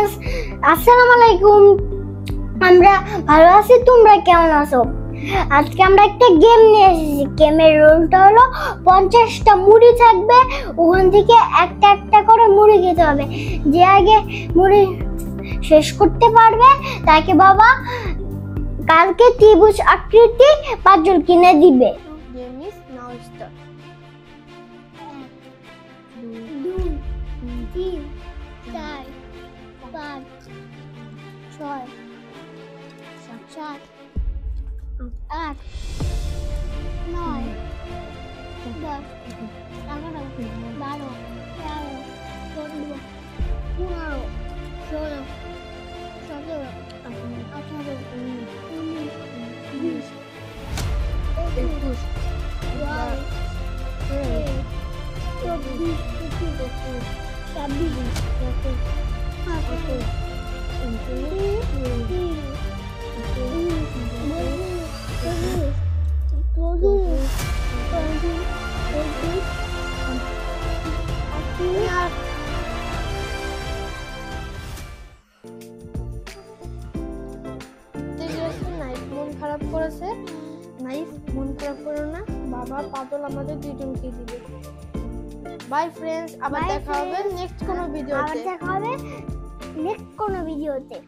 Friends, আসসালামু আলাইকুম। আমরা ভালো আছি, তোমরা কেমন আছো? আজকে আমরা একটা গেম নিয়ে এসেছি। গেমের রুলটা হলো 50টা মুড়ি থাকবে, ওখান থেকে একটা একটা করে মুড়ি খেতে হবে। যে আগে মুড়ি শেষ করতে পারবে তাকে বাবা কালকে ত্রিভুজ আকৃতি পাঁচজন কিনে দিবে। Game is now start. 2 3 4 5 6 7 8 9 10 11 12 13 14 15 16 17 18 19 20 21 22 23 24 26 মন খারাপ করেছে। নাইস, মন খারাপ করো না, বাবা পাতল আমাদের দুইজনকে দিবে। বাই ফ্রেন্ডস, আবার দেখা হবে নেক্সট কোনো ভিডিওতে।